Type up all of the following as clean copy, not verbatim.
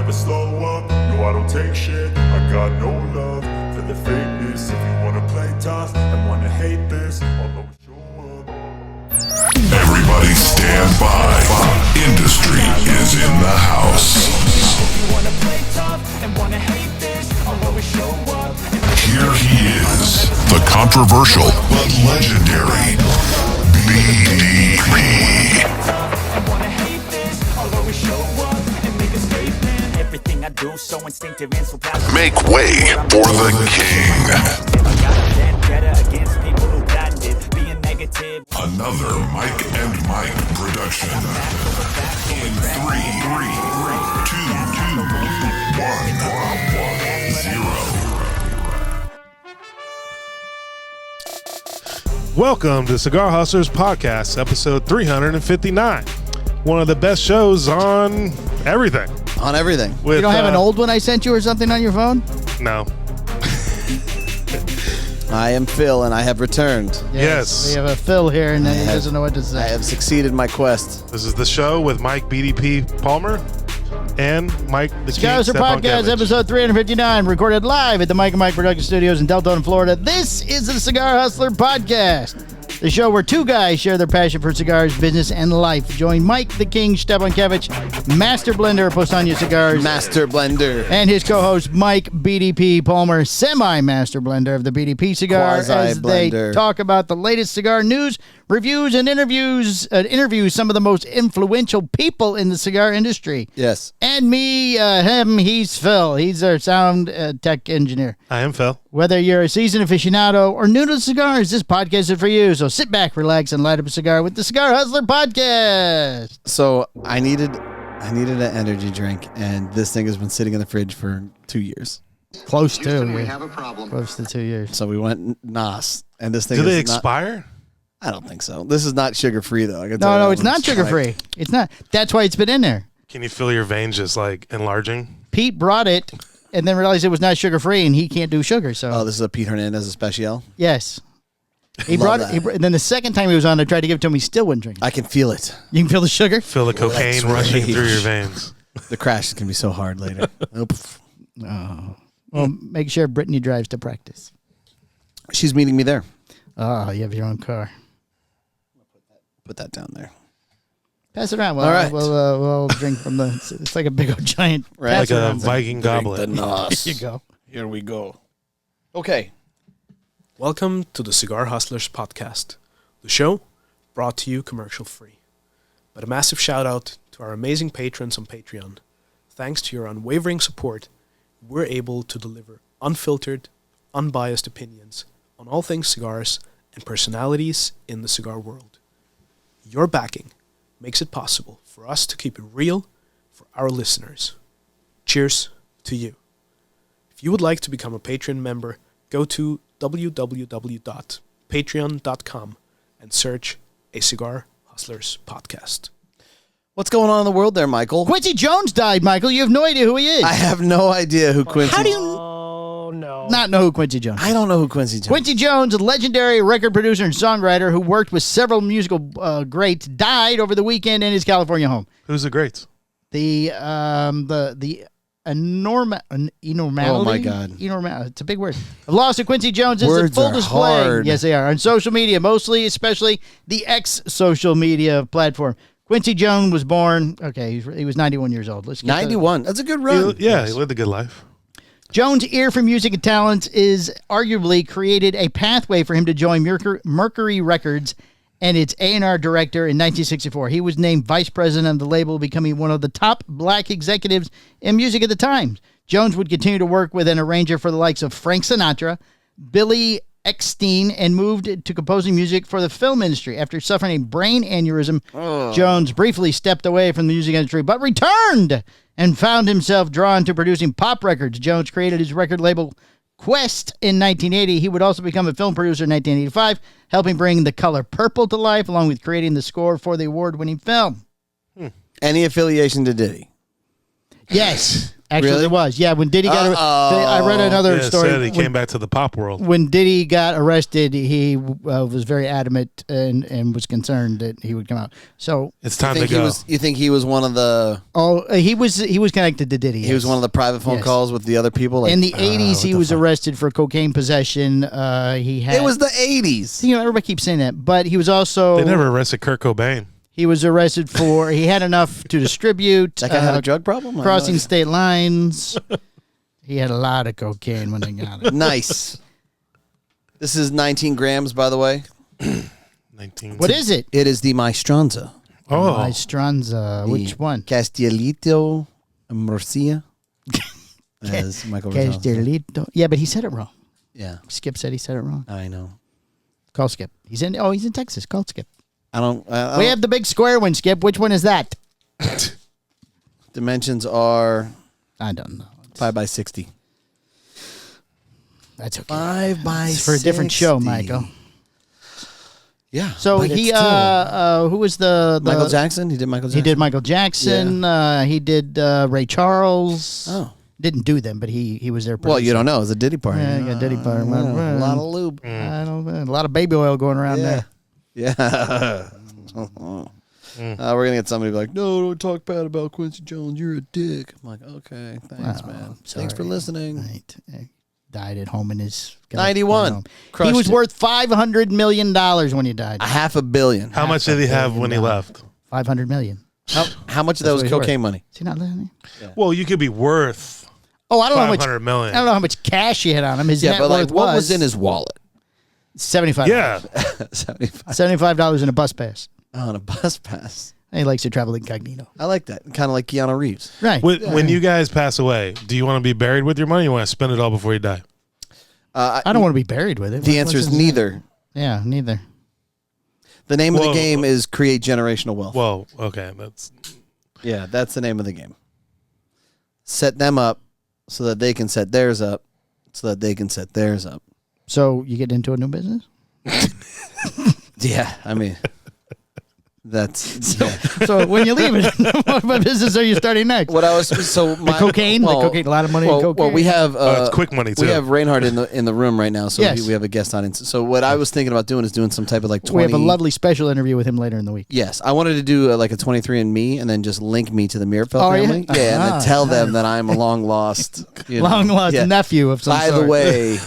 never slow up. No, I don't take shit. I got no love for the fakeness. If you wanna play tough and wanna hate this, I'll always show up. Everybody stand by. Industry is in the house. If you wanna play tough and wanna hate this, I'll always show up. Here he is, the controversial but legendary Beek. And wanna hate this, I'll always show up and make a statement. Everything I do so instinctive and so passionate. Make way for the king. If I got vendetta against people who patented being negative. Another Mike and Mike production. In 3, 2, 1, 0. Welcome to Cigar Hustlers Podcast, episode 359. One of the best shows on everything. On everything. With, You don't have an old one I sent you or something on your phone? No. I am Phil, and I have returned. Yes. We have a Phil here, and he have- doesn't know what to say. I have succeeded my quest. This is the show with Mike BDP Palmer and Mike the Cigar Hustler King Podcast, Stepankevich. episode 359, recorded live at the Mike and Mike Production Studios in Deltona, Florida. This is the Cigar Hustler Podcast, the show where two guys share their passion for cigars, business, and life. Join Mike the King Stepankevich, master blender of Posania Cigars, Master Blender. and his co-host Mike BDP Palmer, semi-master blender of the BDP cigar, as they Quasi-blender. talk about the latest cigar news, reviews, and interviews some of the most influential people in the cigar industry. Yes. And me, him, he's Phil. He's our sound tech engineer. I am Phil. Whether you're a seasoned aficionado or new to cigars, this podcast is for you. So sit back, relax, and light up a cigar with the Cigar Hustler Podcast. So I needed an energy drink, and this thing has been sitting in the fridge for 2 years. Close Houston, to we yeah. have a problem. Close to 2 years. So we went NOS, and this thing Do is they not- expire? I don't think so. This is not sugar-free, though. I can tell you No, that it's much. not sugar free. It's not. That's why it's been in there. Can you feel your veins just like enlarging? Pete brought it and then realized it was not sugar free, and he can't do sugar. So Oh, this is a Pete Hernandez special. yes, he Love brought it. that. And then the second time he was on, I tried to give it to him. He still wouldn't drink. I can feel it. You can feel the sugar. Feel the cocaine rushing rage. through your veins. The crash is going to be so hard later. Oops. Well, make sure Brittany drives to practice. She's meeting me there. Oh, you have your own car. Put that down there. Pass it around. All right. We'll drink from the. It's like a big old giant. Right. Pass Like it a around. Viking goblet. The NOS. There you go. Here we go. Okay. Welcome to the Cigar Hustlers Podcast, the show brought to you commercial free. But a massive shout out to our amazing patrons on Patreon. Thanks to your unwavering support, we're able to deliver unfiltered, unbiased opinions on all things cigars and personalities in the cigar world. Your backing makes it possible for us to keep it real for our listeners. Cheers to you. If you would like to become a Patreon member, go to www.patreon.com and search A Cigar Hustlers Podcast. What's going on in the world there, Michael? Quincy Jones died, Michael. You have no idea who he is. I have no idea who Quincy. How do you Oh, no. not know who Quincy Jones is? I don't know who Quincy Jones. Quincy Jones, a legendary record producer and songwriter who worked with several musical greats, died over the weekend in his California home. Who's the greats? The enormality. Oh, my God. It's a big word. The loss of Quincy Jones is in Words full are display. hard. Yes, they are. On social media, especially the social media platform. Quincy Jones was born, he was 91 years old. Let's get 91. That's a good run. He lived a good life. Jones' ear for music and talent is arguably created a pathway for him to join Mercury Records and its A&R director in 1964. He was named vice president of the label, becoming one of the top black executives in music at the time. Jones would continue to work with an arranger for the likes of Frank Sinatra, Billy Eckstein, and moved to composing music for the film industry. After suffering a brain aneurysm, Jones briefly stepped away from the music industry, but returned and found himself drawn to producing pop records. Jones created his record label Quest in 1980. He would also become a film producer in 1985, helping bring The Color Purple to life, along with creating the score for the award-winning film. Any affiliation to Diddy? Yes. Actually, Really? there was. Yeah, when Diddy got I read another Yeah, story. said he came back to the pop world. When Diddy got arrested, he was very adamant and was concerned that he would come out. So It's time to go. You think he was one of the? he was connected to Diddy. He was one of the private phone Yes. calls with the other people. Like, In the 80s, what he the was fuck? arrested for cocaine possession. He had. It was the 80s. You know, everybody keeps saying that, but he was also. They never arrested Kurt Cobain. He was arrested for. He had enough to distribute. That guy had a drug problem. Crossing state lines. He had a lot of cocaine when they got it. Nice. This is 19 grams, by the way. 19. What is it? It is the Maestranza. Oh, Maestranza. Which one? Castellito Murcia. As Michael Rizzo said. Castellito. Yeah, but he said it wrong. Yeah, Skip said he said it wrong. I know. Call Skip. He's in Texas. Call Skip. I don't. We have the big square one, Skip. Which one is that? Dimensions are I don't know. 5 by 60. That's okay. 5 by It's for a different show, Michael. Yeah. So but he, it's still- who was the Michael Jackson. He did Michael Jackson. He did Michael Jackson. He did Ray Charles. Oh. Didn't do them, but he was there. Well, you don't know. It was a Diddy party. Yeah, got Diddy part. A lot of lube. I don't know. A lot of baby oil going around there. Yeah. We're gonna get somebody like, no, don't talk bad about Quincy Jones. You're a dick. I'm like, okay, thanks, man. Thanks for sorry. listening. Right. Died at home in his 91. He Crushed was it. worth $500 million when he died. $500 million. how much did he have when he left? $500 million. How much of that was what he's worth. cocaine money? Is he not listening? Well, you could be worth Oh, I don't know how much. $500 million. I don't know how much cash he had on him. His Yeah, net but like, worth what was in his wallet? $75. Yeah, 75 $75 in a bus pass. on a bus pass. He likes to travel incognito. I like that. Kind of like Keanu Reeves. Right. when you guys pass away, do you want to be buried with your money? Or you want to spend it all before you die? I don't want to be buried with it. The answer is neither. Yeah, neither. The name of the Well, game is create generational wealth. Well, okay, that's Yeah, that's the name of the game. Set them up so that they can set theirs up so that they can set theirs up. So you get into a new business? Yeah, I mean, that's yeah. So when you leave it, what business are you starting next? What I was so my cocaine? The cocaine, a lot of money in cocaine? Well, we have it's quick money too. we have Reinhardt in the room right now, so Yes. we have a guest audience. So what I was thinking about doing is doing some type of like 20. We have a lovely special interview with him later in the week. Yes, I wanted to do like a 23andMe and then just link me to the Mirfeld Oh, yeah? family. Yeah, and Ah, then tell them that I'm a long lost, Long lost nephew of some By sort. the way,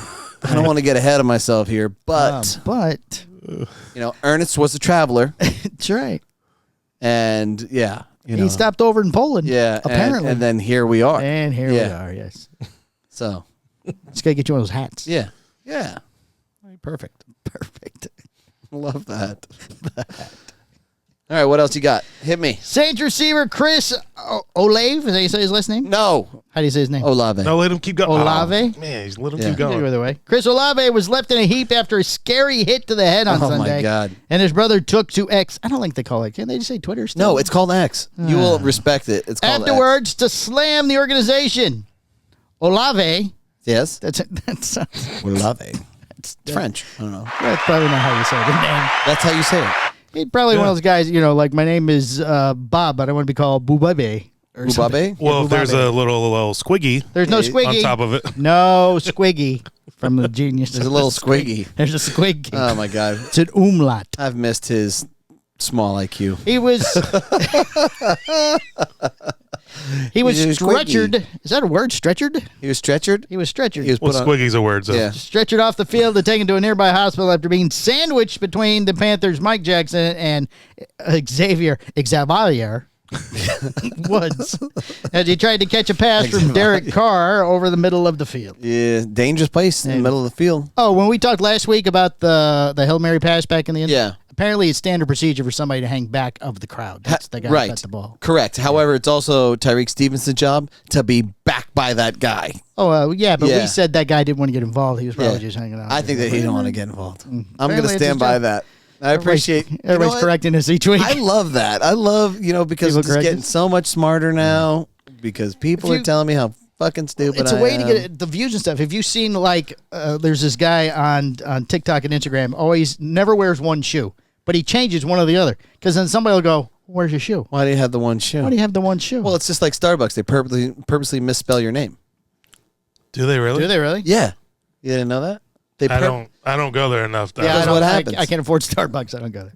I don't want to get ahead of myself here, but but Ernest was a traveler, that's right. and yeah, He stopped over in Poland. yeah, apparently. and then here we are. And here we Yeah. are. Yes, So just gotta get you one of those hats. yeah, perfect. Perfect. Love that. All right, what else you got? Hit me. Saints receiver Chris Olave. Is that how you say his last name? No, How do you say his name? Olave. No, let him keep going. Olave? Oh, man, he's let him Yeah. keep going. Either way. Chris Olave was left in a heap after a scary hit to the head on Oh, my Sunday. God. And his brother took to X. I don't like they call it. Can they just say Twitter still? No, it's called X. You will respect it. It's called Afterwards, to slam the organization. Olave. X. Yes, That's Olave. It's French. I don't know. that's probably not how you say the name. That's how you say it. He's probably one of those guys, like my name is Bob, but I want to be called Boobabe. Or something. Ubabe? Well, if there's Boobabe. a little squiggy There's no on squiggy. on top of it. No squiggy from the genius. There's a little squiggy. There's a squiggy. Oh my God, It's an umlaut. I've missed his small IQ. He was he was He was stretchered. Is that a word? Stretchered? He was stretchered. He was stretchered. He was Well, put on. squiggy's a word, so Yeah. Stretchered off the field and taken to a nearby hospital after being sandwiched between the Panthers' Mike Jackson and Xavier Woods as he tried to catch a pass from Derek Carr over the middle of the field. Yeah, dangerous place in the middle of the field. Oh, when we talked last week about the Hail Mary pass back in the end, Yeah. apparently it's standard procedure for somebody to hang back of the crowd. That's the guy who Right. got the ball. Correct. However, it's also Tyreek Stevenson's job to be backed by that guy. Oh, yeah, but Yeah. we said that guy didn't want to get involved. He was probably Yeah. just hanging out. I think that he didn't want to get involved. I'm going to Apparently it's stand his by job. that. I appreciate. Everybody's correcting us each week. I love that. I love because People it's correct getting us? so much smarter now because people If are you- telling me how fucking stupid It's a I way to am. get the views and stuff. If you've seen there's this guy on TikTok and Instagram always never wears one shoe, but he changes one or the other because then somebody will go, Where's your shoe? Why do you have the one shoe? Why do you have the one shoe? Well, it's just like Starbucks. They purposely misspell your name. Do they really? Do they really? Yeah. You didn't know that? I don't go there enough. Though. Yeah, That's what happens. I can't afford Starbucks. I don't go there.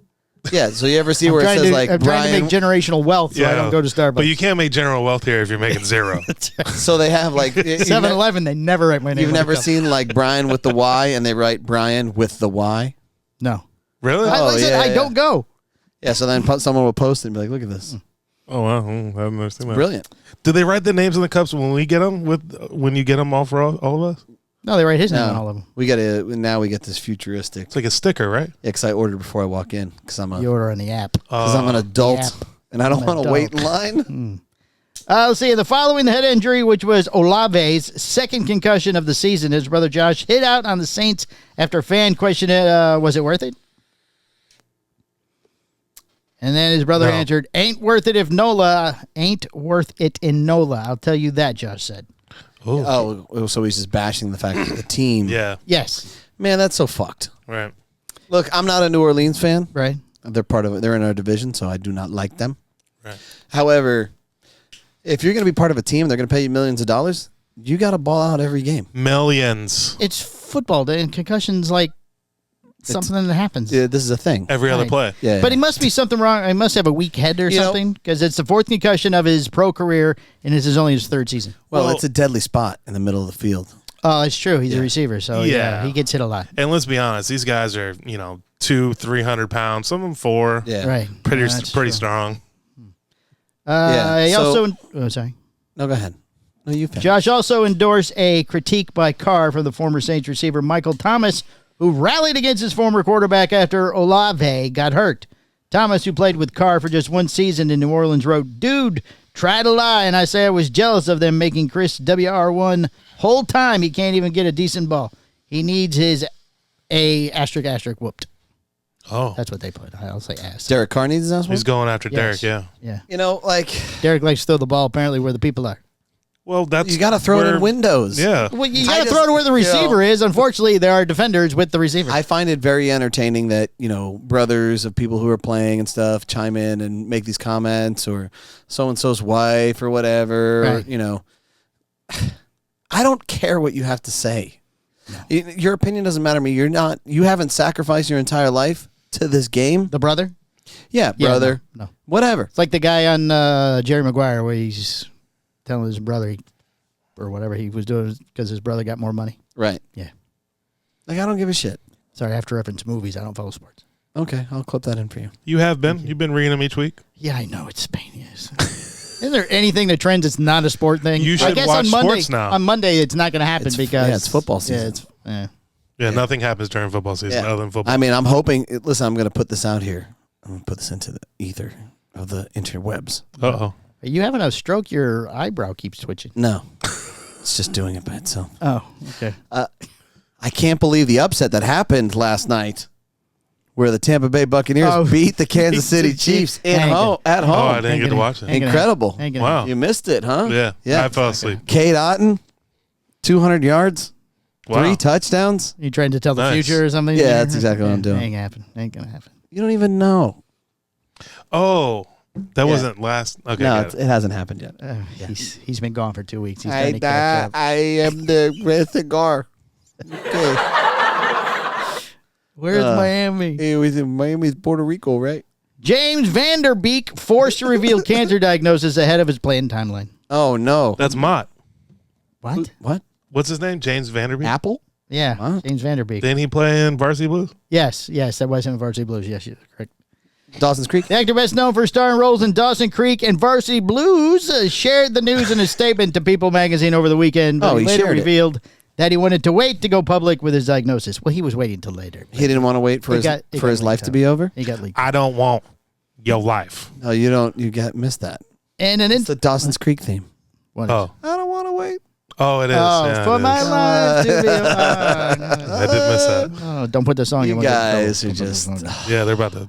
Yeah, so you ever see where it says like I'm trying Brian? to make generational wealth, so I don't go to Starbucks. But you can't make general wealth here if you're making zero. So they have like 7-Eleven, they never write my name. You've on the never cup. seen like Brian with the Y and they write Brian with the Y? No. Really? I don't go. Yeah, so then someone will post it and be like, look at this. Oh wow, I haven't never seen that. Brilliant. Do they write the names on the cups when we get them? When you get them all for all of us? No, they write his name on all of them. We get this futuristic. It's like a sticker, right? Yeah, because I ordered before I walk in because I'm You order on the app. I'm an adult Yep. and I don't I'm want to an wait in adult. line. Let's see. The following the head injury, which was Olave's second concussion of the season, his brother Josh hit out on the Saints after a fan questioned it. Was it worth it? And then his brother answered, "Ain't worth it if Nola ain't worth it in Nola." I'll tell you that, Josh said. Oh, so he's just bashing the fact that the team. Yeah. Yes. Man, that's so fucked. Right. Look, I'm not a New Orleans fan. Right. They're part of it. They're in our division, so I do not like them. Right. However, if you're going to be part of a team, they're going to pay you millions of dollars. You got to ball out every game. Millions. It's football, and concussion's like something that happens. Yeah, this is a thing. Every other Right. play. Yeah, But he must be something wrong. He must have a weak head or You know- something, because it's the fourth concussion of his pro career, and this is only his third season. well, Well- it's a deadly spot in the middle of the field. Oh, it's true. He's a receiver, so yeah, Yeah. he gets hit a lot. And let's be honest, these guys are 200-300 pounds. Some of them 4. Yeah. Right. Pretty Yeah, that's true. strong. Yeah, He so- also, sorry. No, go ahead. No, you finish. Josh also endorsed a critique by Carr from the former Saints receiver Michael Thomas, who rallied against his former quarterback after Olave got hurt. Thomas, who played with Carr for just one season in New Orleans, wrote, "Dude, try to lie, and I say I was jealous of them making Chris WR1 whole time. He can't even get a decent ball. He needs his A * whooped." Oh. That's what they put. I'll say ass. Derek Carr needs his ass He's whooped? going after Yes. Derek, yeah. Yeah. You know, like, Derek likes to throw the ball apparently where the people are. Well, that's you got to throw it where- in windows. Yeah. Well, you I got to just- throw it where the you know- receiver is. Unfortunately, there are defenders with the receiver. I find it very entertaining that, brothers of people who are playing and stuff chime in and make these comments, or so-and-so's wife or whatever. Right. Or, I don't care what you have to say. Your opinion doesn't matter to me. You haven't sacrificed your entire life to this game. The brother? Yeah, Yeah, brother. no. Whatever. It's like the guy on Jerry Maguire where he's telling his brother or whatever he was doing because his brother got more money. Right. Yeah. Like, I don't give a shit. Sorry, I have to reference movies. I don't follow sports. Okay, I'll clip that in for you. You have been? You've been reading them each week? Yeah, I know. It's Spain. Yes. Isn't there anything that trends that's not a sport thing? You I should guess watch on Monday, sports now. On Monday, it's not going to happen because... it's football season. Yeah, nothing happens during football season other than football. I mean, I'm hoping. Listen, I'm going to put this out here. I'm going to put this into the ether of the interwebs. Uh-oh. Are you having a stroke? Your eyebrow keeps twitching. No, it's just doing it by itself. Oh, okay. I can't believe the upset that happened last night, where the Tampa Bay Buccaneers beat the Kansas City Chiefs at home. Oh, I didn't get to watch it. Incredible! Wow. You missed it, huh? Yeah. Yeah. I fell asleep. Cade Otton, 200 yards, Wow. 3 touchdowns. You trying to tell the Nice. future or something? Yeah, that's exactly what I'm doing. Ain't happen. Ain't gonna happen. You don't even know. Oh, that wasn't last. Okay, No, got it. it hasn't happened yet. He's been gone for 2 weeks. He's trying to catch up. I am the Red Cigar. Okay. Where's Miami? It was in Miami's Puerto Rico, right? James Vanderbeek forced to reveal cancer diagnosis ahead of his planned timeline. Oh no. That's Mott. What? What? What's his name? James Vanderbeek? Apple? Yeah, What? James Vanderbeek. Didn't he play in Varsity Blues? Yes, that was in Varsity Blues. Yes, you're correct. Dawson's Creek? The actor best known for starring roles in Dawson Creek and Varsity Blues shared the news in a statement to People magazine over the weekend. But Oh, he he later shared it. revealed that he wanted to wait to go public with his diagnosis. Well, he was waiting till later. He didn't want to wait for It got his life leaked to out. be over? He got leaked. I don't want your life. No, you don't. You missed that. And an It's the Dawson's Creek theme. What is Oh. I don't want to wait. Oh, it is. Oh, Yeah, for it my is. life to be I did miss that. Oh, don't put the song. You in. guys are Don't put the just. song in. Yeah, they're about to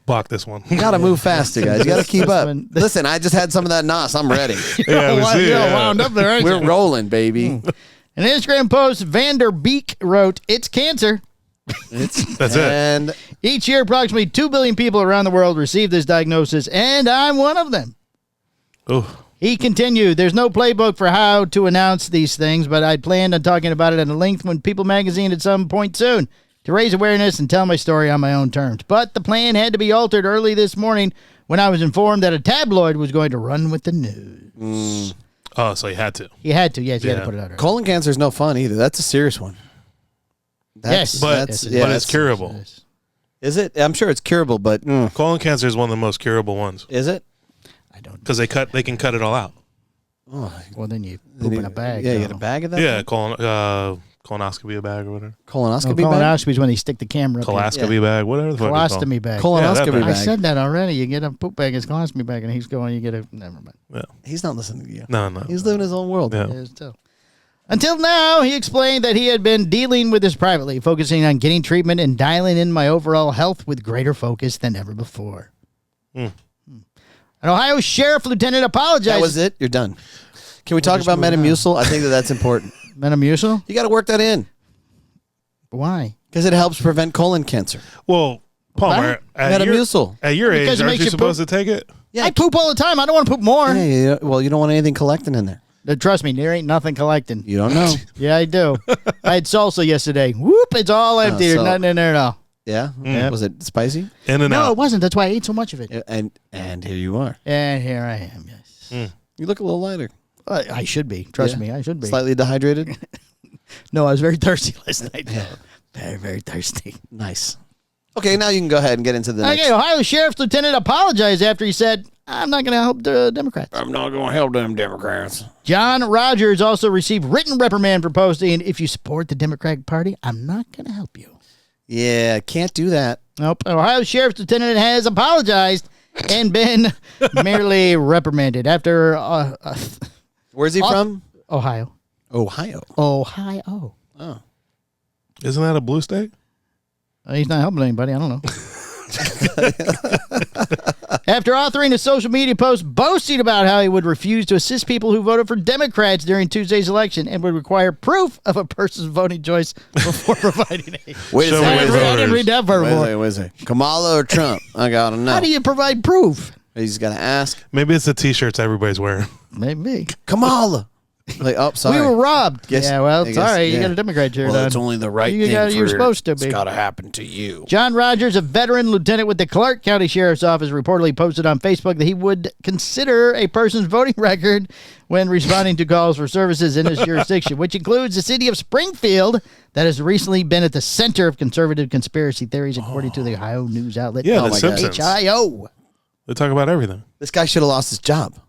block this one. You got to move faster, guys. You got to keep This up. one- Listen, I just had some of that NOS. I'm ready. Yeah, we see it, You're yeah. wound up there, aren't We're you? rolling, baby. In an Instagram post, Vanderbeek wrote, "It's cancer. That's it. And Each year, approximately 2 billion people around the world receive this diagnosis, and I'm one of them. Oh, He continued, there's no playbook for how to announce these things, but I'd planned on talking about it at length when People magazine at some point soon to raise awareness and tell my story on my own terms. But the plan had to be altered early this morning when I was informed that a tabloid was going to run with the news. oh, so you had to. He had to, yes, he had to Yeah. put it out early. colon cancer is no fun either. That's a serious one. Yes. But Yes, it but that's- it's curable. Is it? I'm sure it's curable, but Colon cancer is one of the most curable ones is it? I don't know. because they can cut it all out. Well, then you poop in a bag. Yeah, you though. get a bag of that. Yeah, colonoscopy bag or whatever. Colonoscopy Oh, bag. colonoscopy is when they stick the camera up. Colonoscopy bag, whatever. The fuck it's called. Colostomy bag. Colonoscopy bag. I bag. said that already. You get a poop bag, it's colostomy bag, and he's going, you get a, never mind. He's not listening to you. No. He's living his own world. Yeah. It is too. Until now, he explained that he had been dealing with this privately, focusing on getting treatment and dialing in my overall health with greater focus than ever before. An Ohio Sheriff Lieutenant apologized. That was it. You're done. Can we talk about Metamucil? I think that's important. Metamucil? You got to work that in Why? because it helps prevent colon cancer. Well, Palmer, Metamucil. at your Because age, it aren't makes you you supposed to take it? Yeah. I poop all the time. I don't want to poop more. Yeah, well, you don't want anything collecting in there. Trust me, there ain't nothing collecting. You don't know. Yeah, I do. I had salsa yesterday. Whoop, it's all empty. There's so- nothing in there at all. Yeah. Yeah. Was it spicy? In and No, out. it wasn't. That's why I ate so much of it. And here you are. And here I am, yes. You look a little lighter. I should be. Trust Yeah. me, I should be. Slightly dehydrated. No, I was very thirsty last night. Yeah. Very, very thirsty. Nice. Okay, now you can go ahead and get into the next. Okay, Ohio Sheriff's Lieutenant apologized after he said, I'm not going to help the Democrats. I'm not going to help them Democrats. John Rodgers also received written reprimand for posting, if you support the Democratic Party, I'm not going to help you. Yeah, can't do that. Nope. Ohio Sheriff's Lieutenant has apologized and been merely reprimanded after Where's he from? Ohio. Ohio. Ohio. Oh. Isn't that a blue state? He's not helping anybody. I don't know. After authoring a social media post boasting about how he would refuse to assist people who voted for Democrats during Tuesday's election and would require proof of a person's voting choice before providing aid. Wait a Show me second. your I didn't read that part before. Wait a second. Kamala or Trump? I got to know. How do you provide proof? He's got to ask. Maybe it's the T-shirts everybody's wearing. Maybe. Kamala. Like, oh, sorry. We were robbed. Guess- yeah, well, I guess, sorry. You yeah. got a Democrat shirt Well, on. it's only the right You thing got- you're for- supposed to be. It's got to happen to you. John Rodgers, a veteran lieutenant with the Clark County Sheriff's Office, reportedly posted on Facebook that he would consider a person's voting record when responding to calls for services in his jurisdiction, which includes the city of Springfield that has recently been at the center of conservative conspiracy theories, according to the Ohio news outlet. Yeah, Oh The my God. Simpsons. HIO. They talk about everything. This guy should have lost his job.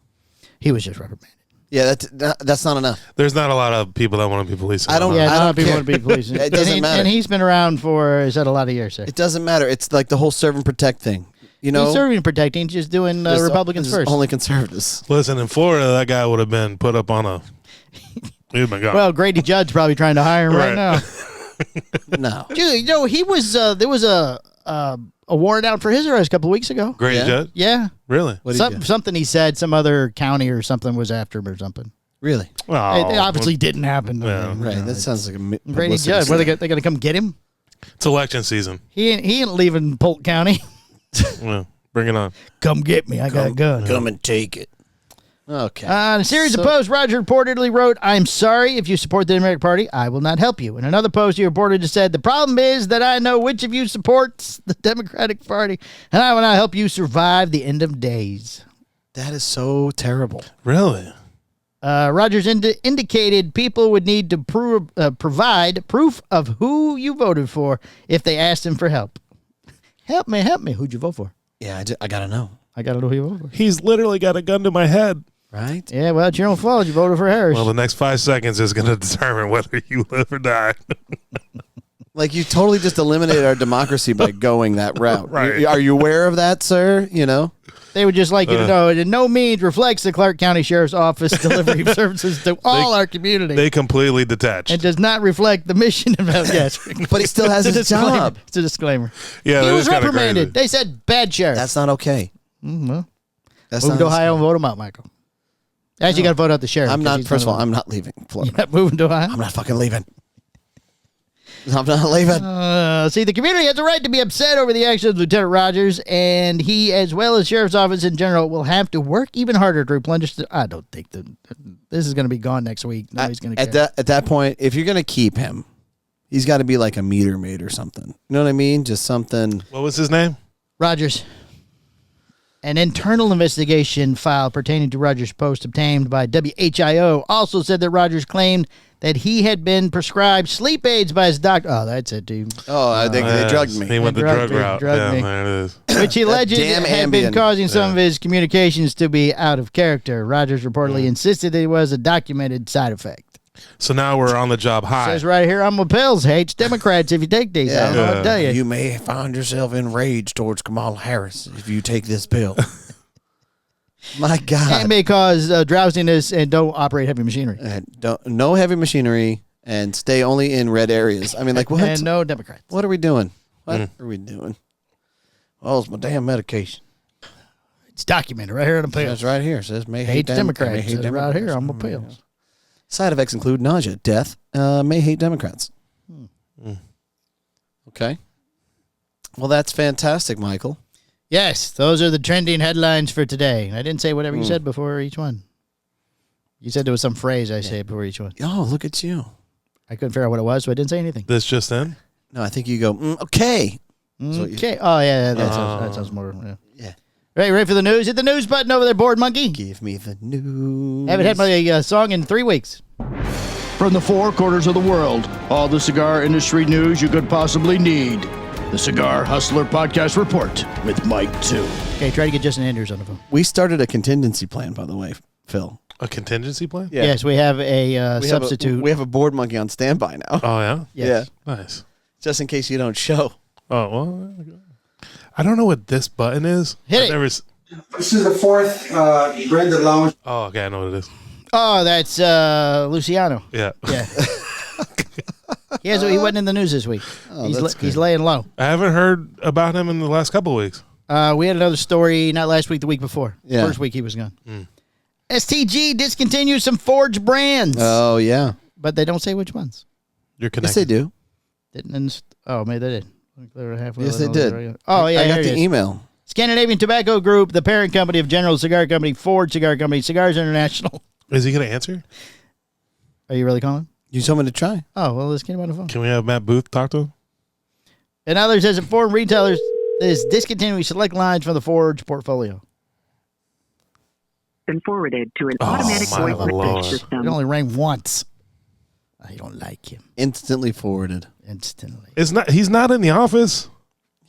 He was just reprimanded. Yeah, that's not enough. There's not a lot of people that want to be police. I don't- Yeah, I not don't people care. want to be police. It doesn't and matter. And he's been around for, is that a lot of years, sir? It doesn't matter. It's like the whole serve and protect thing. You know, He's serving and protecting, just doing This- Republicans this is first. Only conservatives. Listen, in Florida, that guy would have been put up on a. He'd been gone. Well, Grady Judd's probably trying to hire him right Right. now. No. Dude, you know, he was there was a warrant out for his arrest a couple of weeks ago. Great Yeah. Judd? Yeah, Really? What did he do? something he said, some other county or something was after him or something. Really? Oh, It obviously didn't happen. Yeah. Right. That sounds like a Grady publicity Judd, what stunt. they gonna come get him? It's election season. He ain't leaving Polk County. Well, bring it on. Come get me. I got a gun. Come and take it. Okay. In a series So- of posts, Roger reportedly wrote, I'm sorry if you support the Democratic Party. I will not help you. In another post, he reportedly said, the problem is that I know which of you supports the Democratic Party, and I will not help you survive the end of days. That is so terrible. Really? Rogers indicated people would need to provide proof of who you voted for if they asked him for help. Help me. Who'd you vote for? Yeah, I got to know. I got to know who you voted for. He's literally got a gun to my head. Right? Yeah, well, it's your own fault. You voted for Harris. Well, the next 5 seconds is going to determine whether you live or die. Like, you totally just eliminated our democracy by going that route. Right. Are you aware of that, sir? You know? They would just like you to know it in no means reflects the Clark County Sheriff's Office delivery of services to all our community. They completely detached. It does not reflect the mission of yes. But he still has It's a his disclaimer. job. It's a disclaimer. yeah, He that was is kinda reprimanded. crazy. They said bad sheriff. That's not okay. Well, That's move not to Ohio and vote him out, Michael. Actually, you got to vote out the sheriff. I'm 'cause not, he's first of gonna- all, I'm not leaving Florida. You're not moving to Ohio? I'm not fucking leaving. I'm not leaving. See, the community has a right to be upset over the actions of Lieutenant Rodgers, and he, as well as Sheriff's Office in general, will have to work even harder to replenish I don't think that this is going to be gone next week. Nobody's going to care. At that point, if you're going to keep him, he's got to be like a meter maid or something. You know what I mean? Just something. What was his name? Rodgers. An internal investigation file pertaining to Rodgers' post obtained by WHIO also said that Rodgers claimed that he had been prescribed sleep aids by his doctor. Oh, that's it, dude. Oh, I think they drugged me. He went the drug route. drugged me. There it is. Which he alleged damn had been Ambien. causing some of his communications to be out of character. Rodgers reportedly insisted that it was a documented side effect. So now we're on the job high. Says right here on my pills, hates Democrats if you take these. I don't know what to tell you. You may find yourself enraged towards Kamala Harris if you take this pill. My God. And may cause drowsiness and don't operate heavy machinery. No heavy machinery and stay only in red areas. I mean, like, what? And no Democrats. What are we doing? What are we doing? Oh, it's my damn medication. It's documented right here on the pills. It's right here. It says may Hates hate Democrats. May It hate says Democrats. right here on my pills. Side effects include nausea, death, may hate Democrats. Okay. Well, that's fantastic, Michael. Yes, those are the trending headlines for today. I didn't say whatever you said before each one. You said there was some phrase I said before each one. Oh, look at you. I couldn't figure out what it was, so I didn't say anything. This just in? No, I think you go, okay. Okay. Oh, yeah, that sounds more. Yeah. Ready for the news? Hit the news button over there, bored monkey. Give me the news. Haven't had my song in 3 weeks. From the four quarters of the world, all the cigar industry news you could possibly need. The Cigar Hustler Podcast Report with Mike 2. Okay, try to get Justin Andrews on the phone. We started a contingency plan, by the way, Phil. A contingency plan? Yeah. Yes, we have a substitute. We have a board monkey on standby now. Oh, yeah? Yes. Yeah. Nice. Just in case you don't show. Oh, well, I don't know what this button is. Hit I've it. never This is the fourth Brandon Lounge. Oh, okay, I know what it is. Oh, that's Luciano. Yeah. Yeah. He wasn't in the news this week. He's laying low. I haven't heard about him in the last couple of weeks. We had another story, not last week, the week before. Yeah. First week he was gone. STG discontinued some Forge brands. Oh, yeah. But they don't say which ones. You're Yes, connected. they do. Maybe they did. They're halfway Yes, they along. did. Oh, yeah, I got here it the is. email. Scandinavian Tobacco Group, the parent company of General Cigar Company, Ford Cigar Company, Cigars International. Is he going to answer? Are you really calling? You told me to try. Oh, well, let's get him on the phone. Can we have Matt Booth talk to him? And others has informed retailers that is discontinuing select lines from the Forge portfolio. Been forwarded to an automatic my voice Lord. message It system. only rang once. I don't like him. Instantly forwarded. Instantly. He's not in the office.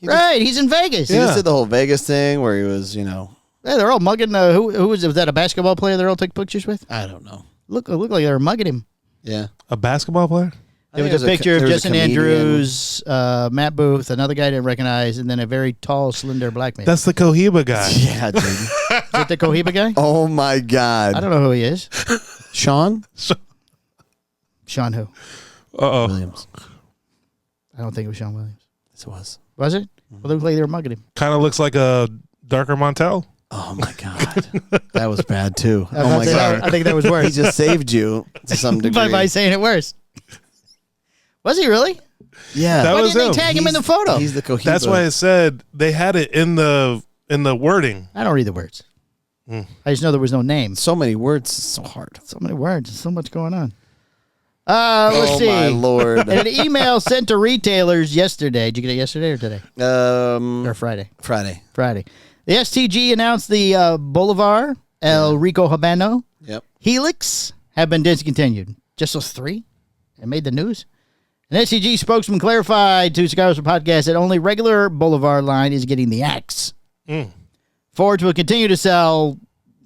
Right, he's in Vegas. He just did the whole Vegas thing where he was, Yeah, they're all mugging. Who was that? A basketball player? They're all taking pictures with. I don't know. Look like they were mugging him. Yeah. A basketball player? There was a picture of Justin Andrews, Matt Booth, another guy I didn't recognize, and then a very tall, slender black man. That's the Cohiba guy. Yeah, dude. Is that the Cohiba guy? Oh, my God. I don't know who he is. Sean? Sean who? Uh-oh. Williams. I don't think it was Sean Williams. This was. Was it? Well, it looked like they were mugging him. Kind of looks like a darker Montel. Oh, my God. That was bad, too. Oh, my God. I think that was worse. He just saved you to some degree. by saying it worse. Was he really? Yeah. That Why was didn't him. they tag him in the photo? He's the Cohiba. That's why it said they had it in the wording. I don't read the words. I just know there was no name. So many words. It's so hard. So many words. So much going on. Let's see. Oh, my Lord. And an email sent to retailers yesterday. Did you get it yesterday or today? Or Friday? Friday. Friday. The STG announced the Bolivar, El Rico Habano, Yep. Helix have been discontinued. Just those three? It made the news. An STG spokesman clarified to Cigar Hustlers Podcast that only regular Bolivar line is getting the axe. Forge will continue to sell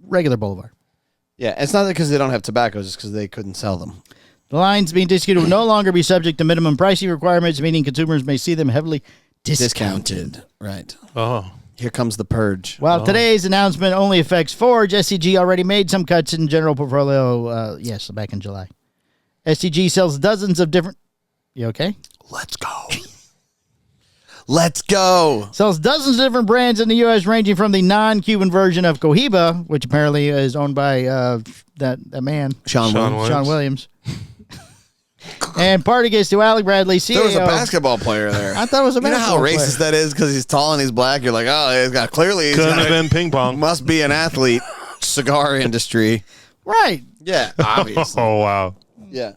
regular Bolivar. Yeah, it's not because they don't have tobacco, it's just because they couldn't sell them. The lines being discontinued will no longer be subject to minimum pricing requirements, meaning consumers may see them heavily discounted. Right. Oh. Here comes the purge. While today's announcement only affects Forge, SCG already made some cuts in general portfolio, back in July. SCG sells dozens of different... You okay? Let's go. Let's go. Sells dozens of different brands in the U.S., ranging from the non-Cuban version of Cohiba, which apparently is owned by that man, Sean Williams. Williams. And party gets to Alec Bradley, CEO. There was a basketball player there. I thought it was a You know how basketball racist that is because he's tall and he's black? You're like, oh, he's got clearly. Couldn't have been ping pong. Must be an athlete. Cigar industry. Right. Yeah, obviously. Oh, wow. Yeah.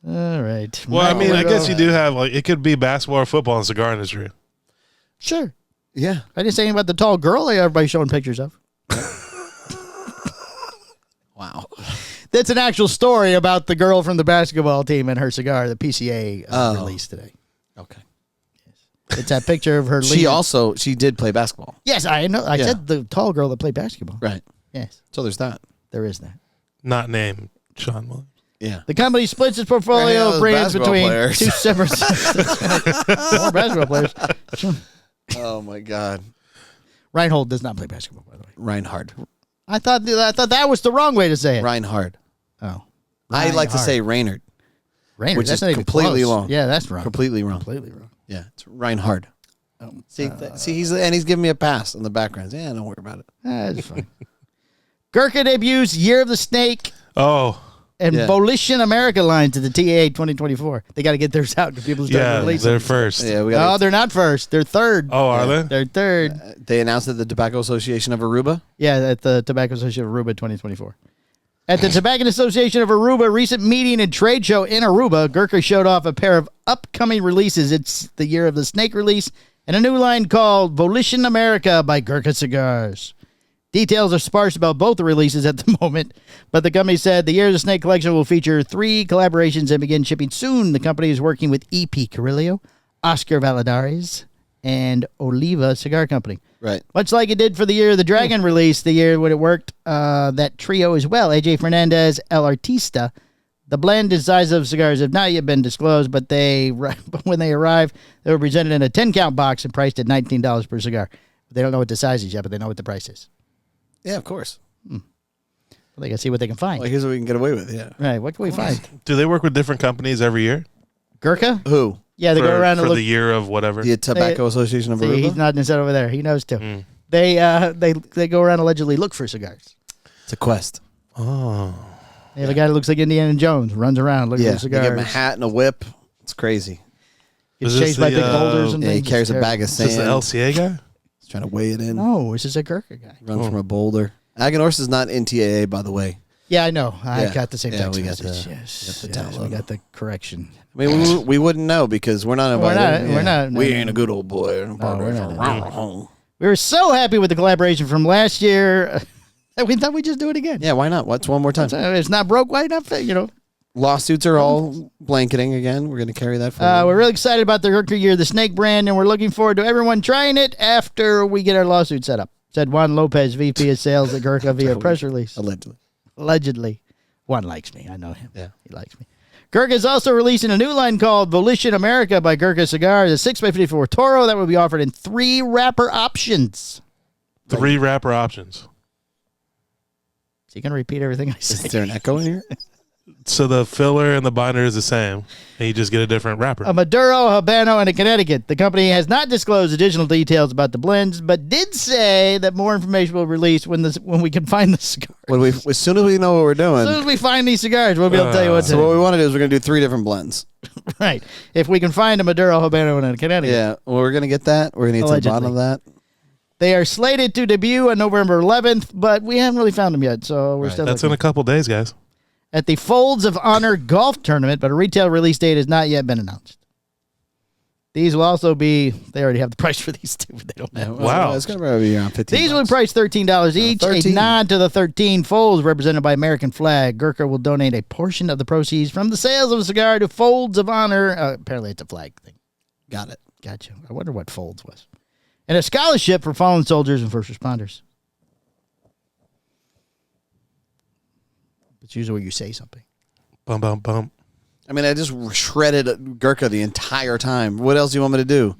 All right. Well, I mean, I guess you do have, like, it could be basketball or football in the cigar industry. Sure. Yeah. I didn't say anything about the tall girl that everybody's showing pictures of. Wow. That's an actual story about the girl from the basketball team and her cigar, the PCA released today. Okay. It's that picture of her. She did play basketball. Yes, I know. I said the tall girl that played basketball. Right. Yes. So there's that. There is that. Not named Sean Williams. Yeah. The company splits its portfolio of brands between two separate more basketball players. Oh my God. Reinhold does not play basketball, by the way. Reinhard. I thought that was the wrong way to say it. Reinhard. Oh. I like to say Reynard. Reynard, which that's is not even completely close. wrong. Yeah, that's wrong. Completely wrong. Completely wrong. Yeah, it's Reinhard. Oh, see, he's giving me a pass in the background. Yeah, don't worry about it. That's fine. Gurkha debuts Year of the Snake Oh. and Volition America lines at the TAA 2024. They got to get theirs out because people start releasing. They're first. Yeah, No, they're not first. They're third. Oh, are they? They're third. They announced at the Tobacco Association of Aruba. Yeah, at the Tobacco Association of Aruba 2024. At the Tobacco Association of Aruba recent meeting and trade show in Aruba, Gurkha showed off a pair of upcoming releases. It's the Year of the Snake release and a new line called Volition America by Gurkha Cigars. Details are sparse about both the releases at the moment, but the company said the Year of the Snake collection will feature 3 collaborations and begin shipping soon. The company is working with E.P. Carrillo, Oscar Valladares, and Oliva Cigar Company. Right. Much like it did for the Year of the Dragon release, the year when it worked, that trio as well, AJ Fernandez, El Artista. The blend and size of cigars have not yet been disclosed, but when they arrive, they were presented in a 10-count box and priced at $19 per cigar. They don't know what the size is yet, but they know what the price is. Yeah, of course. Well, they got to see what they can find. Well, here's what we can get away with, yeah. Right, what can we find? Do they work with different companies every year? Gurkha? Who? Yeah, they go around and for look. The year of whatever. The Tobacco Association of See, Aruba? he's nodding his head over there. He knows too. They go around allegedly look for cigars. It's a quest. Oh. They have a guy that looks like Indiana Jones, runs around looking for They cigars. give him a hat and a whip. It's crazy. Gets Is this chased by the, big boulders and Yeah, he things. carries It's a bag of Is this sand. the LCA guy? He's trying to weigh it in. No, this is a Gurkha guy. Runs from a boulder. Aganorsa is not in TAA, by the way. Yeah, I know. I Yeah. got the same Yeah, text we got message. the- Yes, got the yes, we download. got the correction. I mean, we wouldn't know because we're not invited. We're not. We ain't a good old boy. We were so happy with the collaboration from last year that we thought we'd just do it again. Yeah, why not? What's one more time? It's not broke, why not? Lawsuits are all blanketing again. We're going to carry that forward. We're really excited about the Gurkha Year, the Snake brand, and we're looking forward to everyone trying it after we get our lawsuit set up, said Juan Lopez, VP of Sales at Gurkha via press release. Allegedly. Juan likes me. I know him. Yeah. He likes me. Gurkha is also releasing a new line called Volition America by Gurkha Cigars, a 6x54 Toro that will be offered in 3 wrapper options. 3 wrapper options. Is he going to repeat everything I said? Is there an echo in here? So the filler and the binder is the same, and you just get a different wrapper. A Maduro, Habano, and a Connecticut. The company has not disclosed additional details about the blends, but did say that more information will be released when we can find the cigars. As soon as we know what we're doing. As soon as we find these cigars, we'll be able to tell you what to So do. what we want to do is we're going to do 3 different blends. Right. If we can find a Maduro, Habano, and a Connecticut. Yeah. Well, we're going to get that. We're going to get to the bottom of that. They are slated to debut on November 11th, but we haven't really found them yet, so we're still That's looking. in a couple days, guys. At the Folds of Honor Golf Tournament, but a retail release date has not yet been announced. These will also be, they already have the price for these two, but they don't have. Wow. It's going to be around $15. These will be priced $13 each. 13. A nod to the 13 folds represented by American flag. Gurkha will donate a portion of the proceeds from the sales of a cigar to Folds of Honor. Apparently it's a flag thing. Got it. Gotcha. I wonder what Folds was. And a scholarship for fallen soldiers and first responders. It's usually where you say something. Bum, bum, bum. I mean, I just shredded Gurkha the entire time. What else do you want me to do?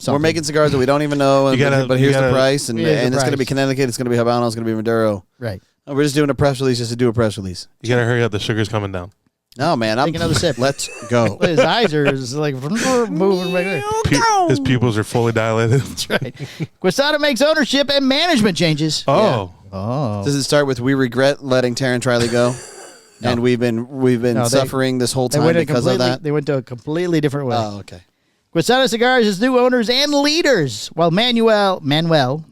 We're making cigars that we don't even know, but here's the price, and it's going to be Connecticut, it's going to be Habano, it's going to be Maduro. Right. We're just doing a press release just to do a press release. You got to hurry up. The sugar's coming down. No, man. I'm Take another sip. Let's go. His eyes are just like moving back there. His pupils are fully dilated. That's right. Quesada makes ownership and management changes. Oh. Oh. Does it start with "We regret letting Terrence Riley go"? And we've been suffering this whole time because of that? They went to a completely different way. Oh, okay. Quesada Cigars is new owners and leaders, while Manuel Manolo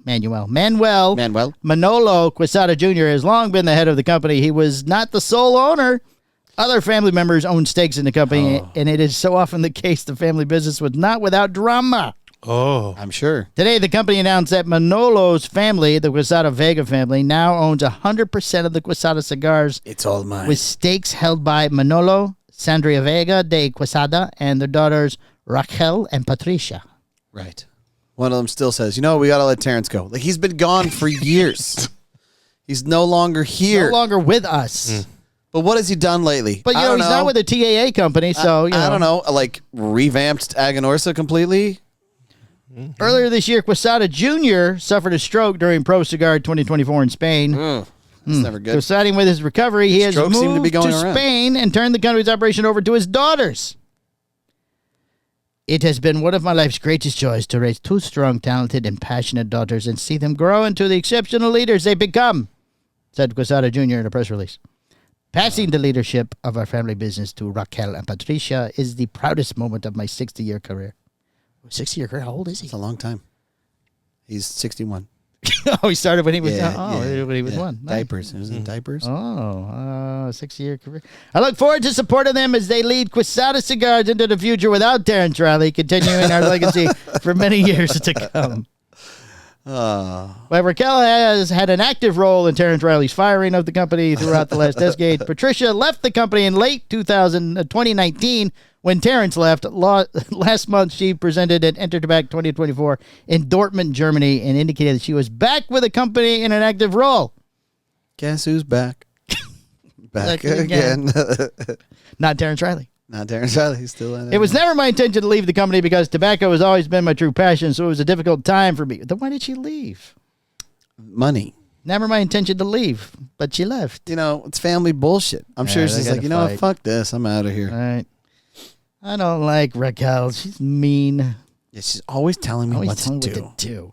Quesada Jr. has long been the head of the company. He was not the sole owner. Other family members own stakes in the company, and it is so often the case the family business was not without drama. Oh, I'm sure. Today, the company announced that Manolo's family, the Quesada Vega family, now owns 100% of the Quesada cigars. It's all mine. With stakes held by Manolo, Sandria Vega de Quesada, and their daughters Raquel and Patricia. Right. One of them still says, we got to let Terrence go. Like, he's been gone for years. He's no longer here. No longer with us. But what has he done lately? But, he's not with the TAA company, so, I don't know. Like, revamped Aganorsa completely? Earlier this year, Quesada Jr. suffered a stroke during Pro Cigar 2024 in Spain. That's never good. So, siding with his recovery, he has moved seem to be going to around. Spain and turned the company's operation over to his daughters. It has been one of my life's greatest joys to raise two strong, talented, and passionate daughters and see them grow into the exceptional leaders they become, said Quesada Jr. in a press release. Passing the leadership of our family business to Raquel and Patricia is the proudest moment of my 60-year career. 60-year career? How old is he? It's a long time. He's 61. Oh, he started when he was when he was one. Diapers. It was in diapers. 6-year career. I look forward to supporting them as they lead Quesada Cigars into the future without Terrence Riley, continuing our legacy for many years to come. Well, Raquel has had an active role in Terrence Riley's firing of the company throughout the last decade. Patricia left the company in late 2019 when Terrence left. Last month, she presented at Entertabac 2024 in Dortmund, Germany, and indicated that she was back with the company in an active role. Guess who's back? Back again. Not Terrence Riley. Not Terrence Riley. He's still in it. It was never my intention to leave the company because tobacco has always been my true passion, so it was a difficult time for me. Then why did she leave? Money. Never my intention to leave, but she left. It's family bullshit. I'm sure she's like, what, fuck this. I'm out of here. All right. I don't like Raquel. She's mean. Yeah, she's always telling me what to do.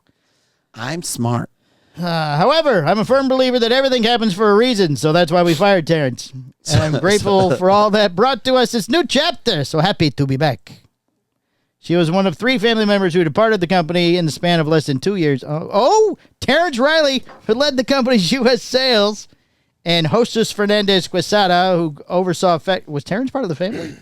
I'm smart. However, I'm a firm believer that everything happens for a reason, so that's why we fired Terrence. And I'm grateful for all that brought to us this new chapter. So happy to be back. She was one of 3 family members who departed the company in the span of less than 2 years. Terrence Riley, who led the company's U.S. sales, and Hostess Fernandez Quesada, who oversaw... Was Terrence part of the family?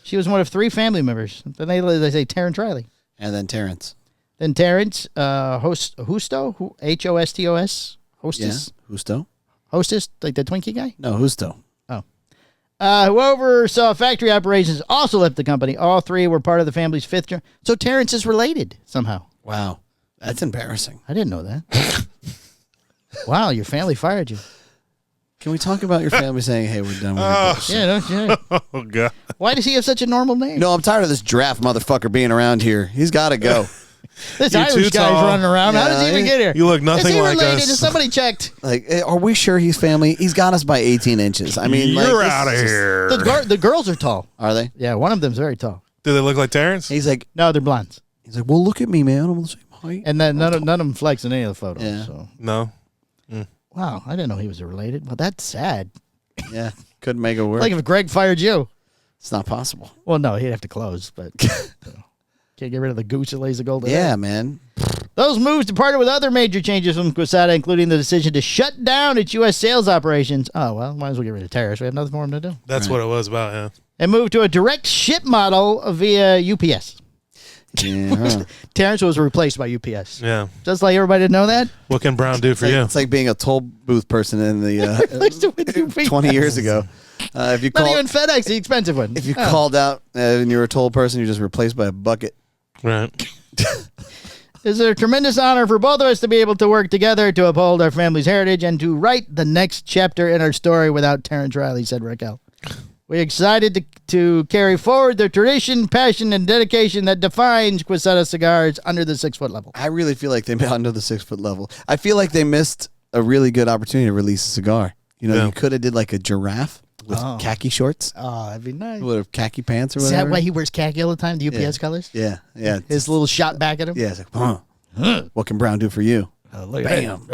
She was one of 3 family members. Then they say Terrence Riley. And then Terrence. Then Terrence, Husto, H-O-S-T-O-S, Hostess. Yeah, Husto. Hostess, like the Twinkie guy? No, Husto. Oh. Who oversaw factory operations also left the company. All 3 were part of the family's 5th. So Terrence is related somehow. Wow. That's embarrassing. I didn't know that. Wow, your family fired you. Can we talk about your family saying, hey, we're done with your bullshit? Yeah. Oh, God. Why does he have such a normal name? I'm tired of this draft motherfucker being around here. He's got to go. This Irish guy's running around. How does he even get here? You look nothing like related? us. Somebody checked. Like, are we sure he's family? He's got us by 18 inches. I mean, you're out of here. The girls are tall. Are they? Yeah, one of them's very tall. Do they look like Terrence? He's like, no, they're blondes. He's like, well, look at me, man. I'm the same height. And then none of them flex in any of the photos. Yeah. So. No. Wow, I didn't know he was related. Well, that's sad. Yeah, couldn't make it work. Like if Greg fired you. It's not possible. Well, no, he'd have to close, but can't get rid of the goose that lays the golden egg. Yeah, man. Those moves departed with other major changes from Quesada, including the decision to shut down its U.S. sales operations. Oh, well, might as well get rid of tariffs. We have nothing for him to do. That's what it was about, yeah. And moved to a direct ship model via UPS. Yeah. Terrence was replaced by UPS. Yeah. Just like everybody didn't know that. What can Brown do for you? It's like being a toll booth person in the 20 years ago. If you Not even FedEx, the expensive one. If you called out and you were a toll person, you're just replaced by a bucket. Right. It's a tremendous honor for both of us to be able to work together to uphold our family's heritage and to write the next chapter in our story without Terrence Riley, said Raquel. We're excited to carry forward the tradition, passion, and dedication that defines Quesada Cigars under the 6-foot level. I really feel like they under the 6-foot level. I feel like they missed a really good opportunity to release a cigar. You could have did like a giraffe with khaki shorts. Oh, that'd be nice. With khaki pants or Is whatever. that why he wears khaki all the time, the UPS colors? Yeah. His little shot back at him? Yeah, it's like, what can Brown do for you? Look Bam.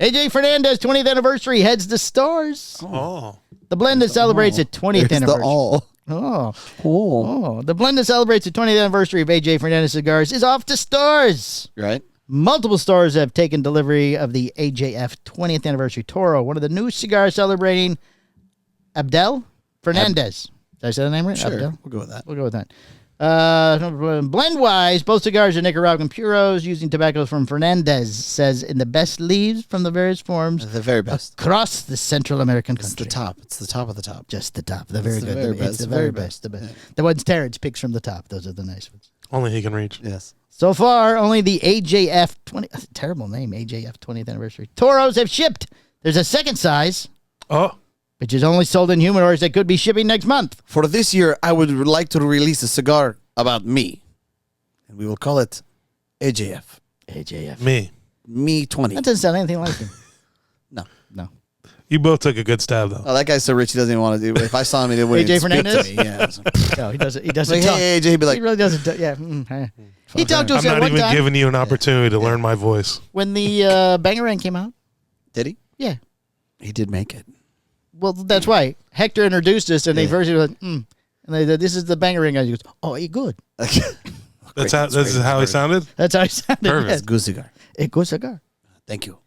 AJ Fernandez 20th anniversary heads to stores. Oh. The blend that celebrates its 20th anniversary. The blend that celebrates the 20th anniversary of AJ Fernandez cigars is off to stores. Right. Multiple stores have taken delivery of the AJF 20th anniversary Toro, one of the new cigars celebrating Abdel Fernandez. Did I say the name right? Sure. Abdel? We'll go with that. We'll go with that. Blend-wise, both cigars are Nicaraguan puros using tobaccos from Fernandez, says in the best leaves from the various forms. The very best. Across the Central American country. It's the top. It's the top of the top. Just the top. The very good. Very best. It's the very best. The best. The ones Terrence picks from the top. Those are the nice ones. Only he can reach. Yes. So far, only the AJF 20... Terrible name, AJF 20th anniversary. Toros have shipped. There's a second size. Oh. Which is only sold in humidors that could be shipping next month. For this year, I would like to release a cigar about me. And we will call it AJF. AJF. Me 20. That doesn't sound anything like him. No. You both took a good stab, though. Oh, that guy's so rich he doesn't even want to do it. If I saw him, he wouldn't AJ speak Fernandez? to me. Yeah. No, he doesn't. He doesn't Like, talk. hey, AJ, he'd be like, He really doesn't. Yeah. He talked to us I'm at not one even time giving you an opportunity to learn my voice. when the Bangarang came out. did he? Yeah. He did make it. Well, that's why Hector introduced us, and they first were like, and they said, "This is the Bangarang guy." He goes, "Oh, you good?" That's how he sounded? That's how he sounded. Perfect. Yes. Good cigar. A good cigar. Thank you.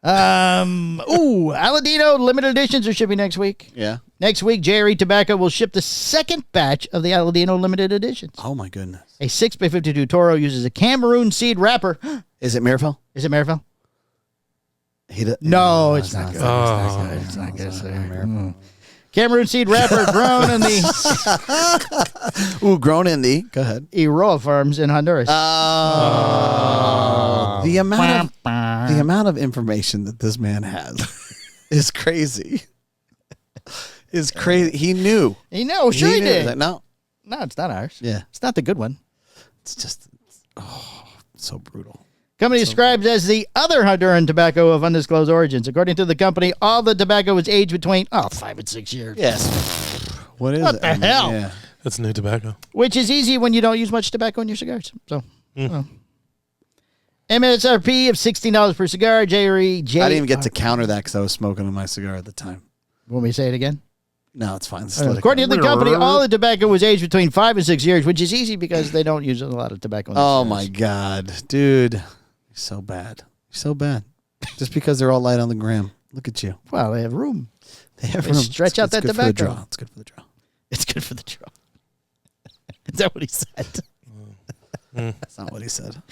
Aladino limited editions are shipping next week. Yeah. Next week, JRE Tobacco will ship the second batch of the Aladino limited editions. Oh, my goodness. A 6x52 Toro uses a Cameroon seed wrapper. Is it Mirafel? Is it Marifel? No, it's not good. It's not good. Cameroon seed wrapper grown in the grown in the. Go ahead. Iroa farms in Honduras. The amount of information that this man has is crazy. Is crazy. He knew. He knew. Sure he did. Like, no, it's not ours. Yeah, it's not the good one. It's just so brutal. Company described as the other Honduran tobacco of undisclosed origins. According to the company, all the tobacco was aged between 5 and 6 years. Yes. What the hell? Yeah. That's new tobacco. Which is easy when you don't use much tobacco in your cigars. So, MSRP of $16 per cigar. JRE. I didn't even get to counter that because I was smoking on my cigar at the time. Want me to say it again? No, it's fine. According to the company, all the tobacco was aged between 5 and 6 years, which is easy because they don't use a lot of tobacco in Oh, my God. Dude. You're so bad. You're so bad. Just because they're all light on the gram. Look at you. Well, they have room. They have room. Stretch out that tobacco. It's good for the draw. It's good for the draw. Is that what he said? That's not what he said.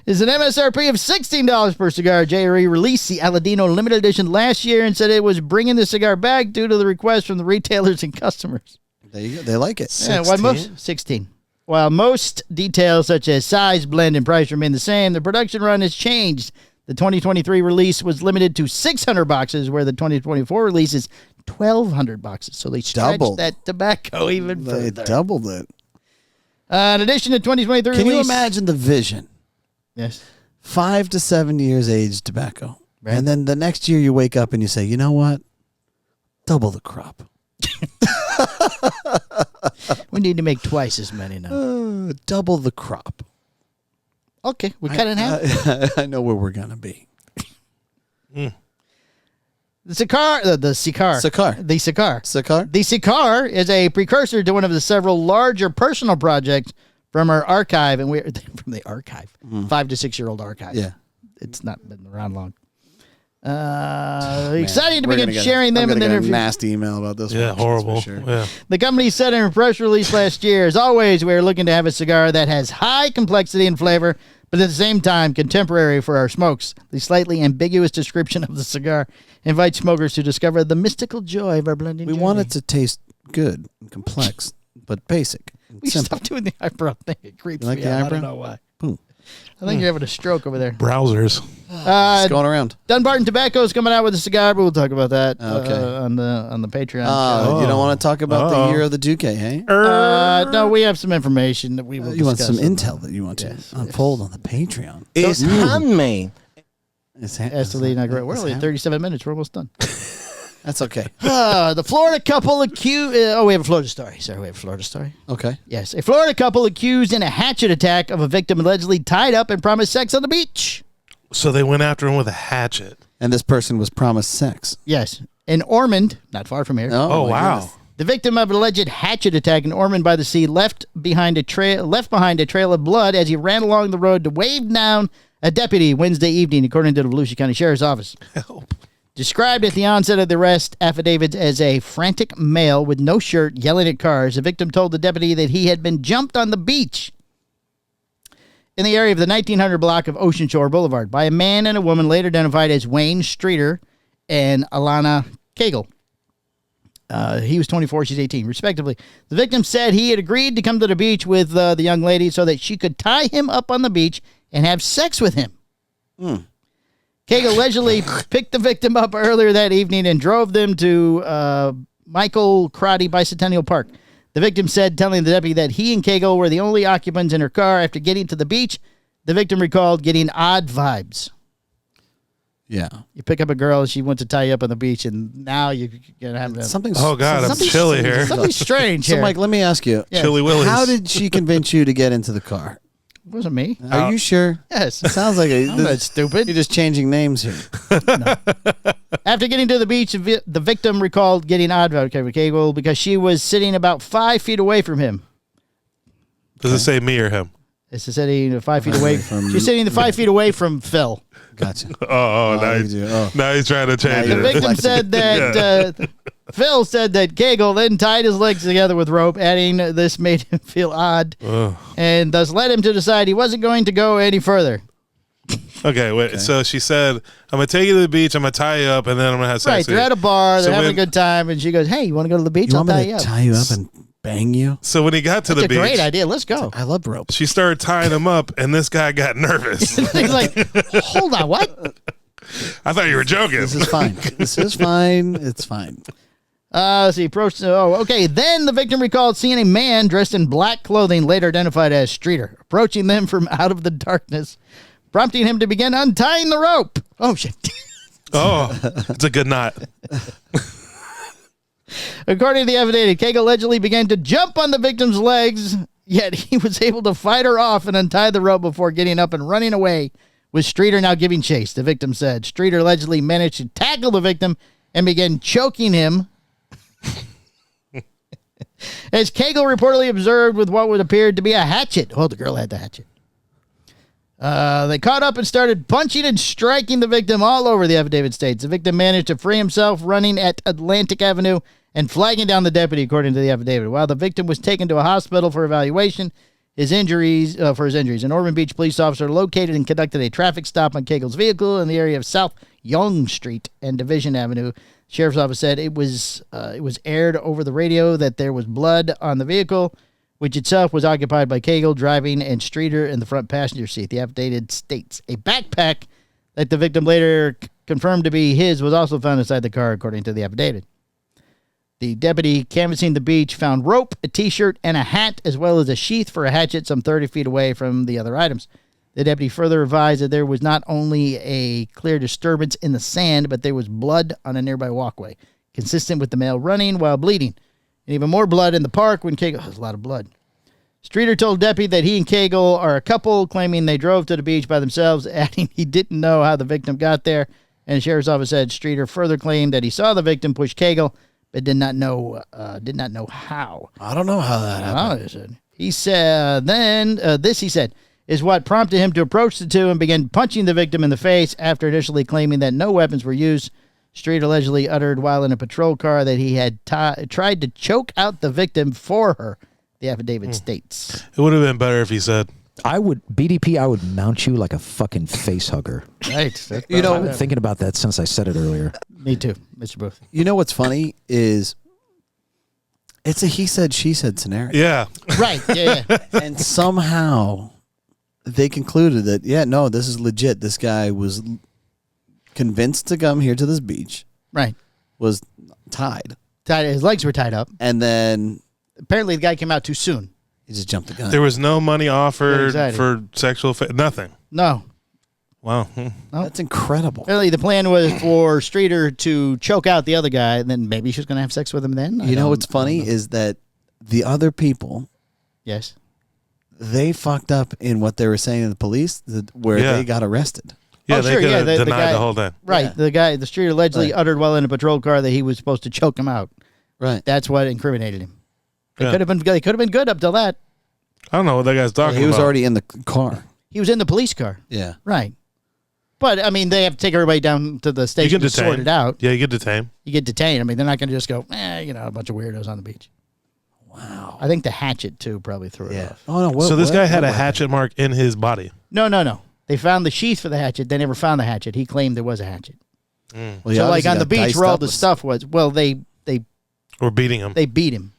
Is an MSRP of $16 per cigar. JRE released the Aladino limited edition last year and said it was bringing the cigar back due to the request from the retailers and customers. There you go. They like it. 16. While most details such as size, blend, and price remain the same, the production run has changed. The 2023 release was limited to 600 boxes, where the 2024 release is 1,200 boxes. So they stretched that tobacco even further. They doubled it. In addition to 2023 Can release... you imagine the vision? Yes. 5 to 7 years aged tobacco. Right. And then the next year you wake up and you say, you know what? Double the crop. We need to make twice as many now. Double the crop. Okay, we cut it in half. I know where we're going to be. The cigar. The cigar is a precursor to one of the several larger personal projects from our archive, and we're from the archive, 5 to 6 year old archive. Yeah, it's not been around long. Excited to begin sharing them in the interview. A nasty email about this. Yeah, one, horrible. Sure. Yeah. The company said in a press release last year, as always, we are looking to have a cigar that has high complexity and flavor, but at the same time contemporary for our smokes. The slightly ambiguous description of the cigar invites smokers to discover the mystical joy of our blending. We want it to taste good and complex, but basic. We stop doing the eyebrow thing. It creeps me out. Eyebrow? I don't know why. Boom. I think you're having a stroke over there. Browsers. It's going around. Dunbarton Tobacco is coming out with a cigar, but we'll talk about that okay. on the Patreon. You don't want to talk about the year of the Duque, hey? No, we have some information that we will You want discuss some intel that you want to unfold on the Patreon. It's handmade. We're only at 37 minutes. We're almost done. That's okay. The Florida couple accused... we have a Florida story. Sorry, we have a Florida story. Okay. Yes. A Florida couple accused in a hatchet attack of a victim allegedly tied up and promised sex on the beach. So they went after him with a hatchet. And this person was promised sex. Yes. In Ormond, not far from here. Oh wow. Goodness. The victim of an alleged hatchet attack in Ormond by the Sea left behind a trail of blood as he ran along the road to wave down a deputy Wednesday evening, according to the Volusia County Sheriff's Office. Help. Described at the onset of the arrest affidavits as a frantic male with no shirt yelling at cars, the victim told the deputy that he had been jumped on the beach in the area of the 1900 block of Ocean Shore Boulevard by a man and a woman later identified as Wayne Streeter and Alana Cagle. He was 24, she's 18, respectively. The victim said he had agreed to come to the beach with the young lady so that she could tie him up on the beach and have sex with him. Cagle allegedly picked the victim up earlier that evening and drove them to Michael Crotty Bicentennial Park. The victim said, telling the deputy that he and Cagle were the only occupants in her car. After getting to the beach, the victim recalled getting odd vibes. Yeah. You pick up a girl and she wants to tie you up on the beach, and now you're going to have something. Oh, God, I'm chilly here. Something strange here. So, Mike, let me ask you. Yeah. Chili Willies. How did she convince you to get into the car? It wasn't me. Are you sure? Yes. It sounds like I'm not stupid. You're just changing names here. No. After getting to the beach, the victim recalled getting odd vibes with Cagle because she was sitting about 5 feet away from him. Does it say me or him? It's sitting 5 feet away from. She's sitting 5 feet away from Phil. Gotcha. Now he's trying to change The it. victim said that Phil said that Cagle then tied his legs together with rope, adding this made him feel odd, and thus led him to decide he wasn't going to go any further. Okay, wait. Okay. So she said, I'm going to take you to the beach, I'm going to tie you up, and then I'm going to have sex with you. Right, they're at a bar, they're having a good time, and she goes, hey, you want to go to the beach? I'll tie you up. Tie you up and bang you? So when he got to the beach. That's a great idea. Let's go. I love rope. She started tying him up, and this guy got nervous. He's like, hold on, what? I thought you were joking. This is fine. This is fine. It's fine. He approached. Oh, okay. Then the victim recalled seeing a man dressed in black clothing, later identified as Streeter, approaching them from out of the darkness, prompting him to begin untying the rope. Oh, shit. Oh, it's a good knot. According to the affidavit, Cagle allegedly began to jump on the victim's legs, yet he was able to fight her off and untie the rope before getting up and running away, with Streeter now giving chase, the victim said. Streeter allegedly managed to tackle the victim and began choking him, as Cagle reportedly observed with what would appear to be a hatchet. Oh, the girl had the hatchet. They caught up and started punching and striking the victim all over, the affidavit states. The victim managed to free himself running at Atlantic Avenue and flagging down the deputy, according to the affidavit. While the victim was taken to a hospital for evaluation, for his injuries, an Ormond Beach police officer located and conducted a traffic stop on Cagle's vehicle in the area of South Young Street and Division Avenue. Sheriff's office said it was aired over the radio that there was blood on the vehicle, which itself was occupied by Cagle driving and Streeter in the front passenger seat. The affidavit states a backpack that the victim later confirmed to be his was also found inside the car, according to the affidavit. The deputy canvassing the beach found rope, a T-shirt, and a hat, as well as a sheath for a hatchet some 30 feet away from the other items. The deputy further advised that there was not only a clear disturbance in the sand, but there was blood on a nearby walkway, consistent with the male running while bleeding. And even more blood in the park when Cagle... There's a lot of blood. Streeter told deputy that he and Cagle are a couple, claiming they drove to the beach by themselves, adding he didn't know how the victim got there. And the sheriff's office said Streeter further claimed that he saw the victim push Cagle, but did not know how. I don't know how that happened. He said, he said, is what prompted him to approach the two and begin punching the victim in the face after initially claiming that no weapons were used. Street allegedly uttered while in a patrol car that he had tried to choke out the victim for her, the affidavit states. It would have been better if he said, I would mount you like a fucking face hugger. Right. I've been thinking about that since I said it earlier. Me too, Mr. Booth. You know what's funny is it's a he said, she said scenario. Yeah. Right. Yeah. And somehow they concluded that, this is legit. This guy was convinced to come here to this beach. Right. Was tied. His legs were tied up. And then apparently the guy came out too soon. He just jumped the gun. There was no money offered for sexual nothing. No. Wow. No. That's incredible. Apparently the plan was for Streeter to choke out the other guy, and then maybe she was going to have sex with him then. You know what's funny is that the other people, yes, they fucked up in what they were saying to the police where they got arrested. Yeah, they could have denied the whole thing. Right. Yeah. The street allegedly uttered while in a patrol car that he was supposed to choke him out. Right. That's what incriminated him. They could have been good up till that. I don't know what that guy's talking about. He was already in the car. He was in the police car. Yeah. Right. But, I mean, they have to take everybody down to the station to sort it out. Yeah, you get detained. You get detained. I mean, they're not going to just go, a bunch of weirdos on the beach. Wow. I think the hatchet, too, probably threw it off. Oh, no. So this guy had a hatchet mark in his body. No. They found the sheath for the hatchet. They never found the hatchet. He claimed there was a hatchet. Well, so, like, on the beach where all the stuff was, they were beating him. They beat him.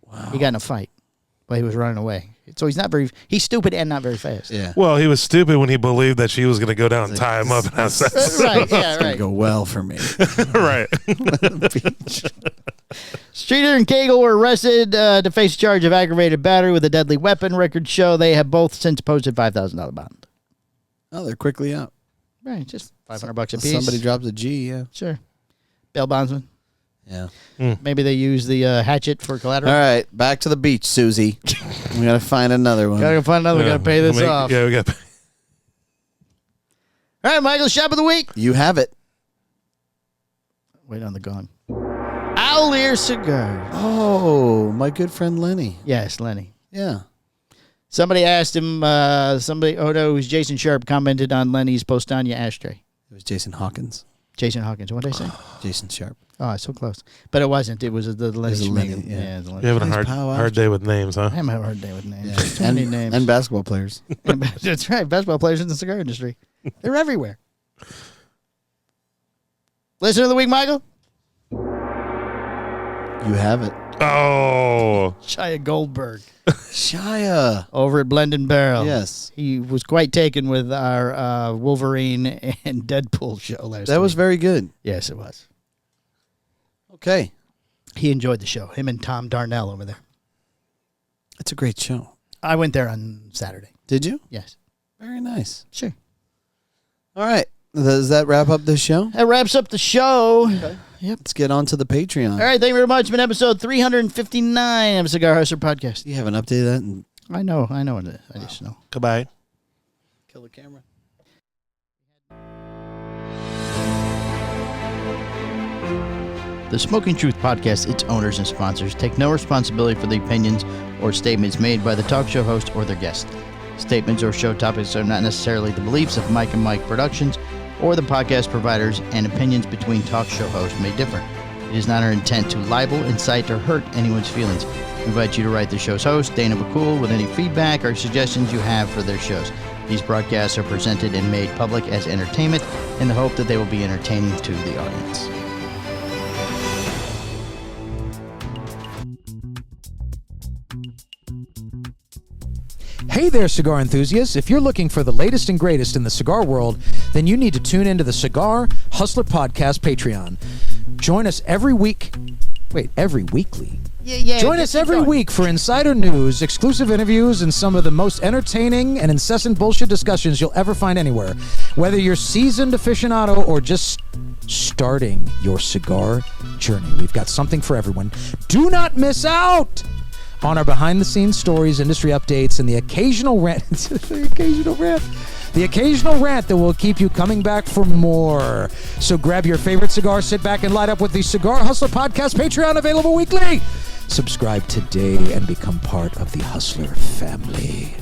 Wow. He got in a fight while he was running away. So he's stupid and not very fast. Yeah. Well, he was stupid when he believed that she was going to go down and tie him up and have sex. Right, yeah, It's going to go well for me. Right. Streeter and Cagle were arrested to face a charge of aggravated battery with a deadly weapon. Records show they have both since posted $5,000 bond. Oh, they're quickly out. Right, just $500 a piece. Somebody drops a G, yeah. Sure. Bail bondsman. Yeah. Maybe they use the hatchet for collateral. All right, back to the beach, Susie. We got to find another one. Gotta find another. We gotta pay this off. Yeah, we got to pay. All right, Michael, shop of the week. You have it. Wait on the gong. Owl Ear Cigars. Oh, my good friend Lenny. Yes, Lenny. Yeah. Somebody asked him, it was Jason Sharp, commented on Lenny's Postania ashtray. It was Jason Hawkins. Jason Hawkins. What did I say? Jason Sharp. Oh, so close. But it wasn't. It was the Lenny Schmeagle. Yeah. The You're having a hard day with names, huh? I'm having a hard day with names. Yeah. Too many names. And basketball players. That's right. Basketball players in the cigar industry. They're everywhere. Listener of the week, Michael? You have it. Oh. Shia Goldberg. Shia. Over at Blend and Barrel. Yes. He was quite taken with our Wolverine and Deadpool show last week. That was very good. Yes, it was. Okay. He enjoyed the show. Him and Tom Darnell over there. It's a great show. I went there on Saturday. Did you? Yes. Very nice. Sure. All right. Does that wrap up the show? That wraps up the show. Okay. Yep. Let's get on to the Patreon. All right. Thank you very much. It's been episode 359 of Cigar Hustler Podcast. You haven't updated that? I know. I just know. Goodbye. Kill the camera. The Smoking Truth Podcast, its owners and sponsors, take no responsibility for the opinions or statements made by the talk show host or their guest. Statements or show topics are not necessarily the beliefs of Mike and Mike Productions or the podcast providers, and opinions between talk show hosts may differ. It is not our intent to libel, incite, or hurt anyone's feelings. We invite you to write the show's host, Dana McCool, with any feedback or suggestions you have for their shows. These broadcasts are presented and made public as entertainment in the hope that they will be entertaining to the audience. Hey there, cigar enthusiasts. If you're looking for the latest and greatest in the cigar world, then you need to tune into the Cigar Hustler Podcast Patreon. Join us every week. Wait, every weekly? Yeah. Join us every week for insider news, exclusive interviews, and some of the most entertaining and incessant bullshit discussions you'll ever find anywhere. Whether you're seasoned aficionado or just starting your cigar journey, we've got something for everyone. Do not miss out on our behind-the-scenes stories, industry updates, and the occasional rant. The occasional rant that will keep you coming back for more. So grab your favorite cigar, sit back, and light up with the Cigar Hustler Podcast Patreon, available weekly. Subscribe today and become part of the Hustler family.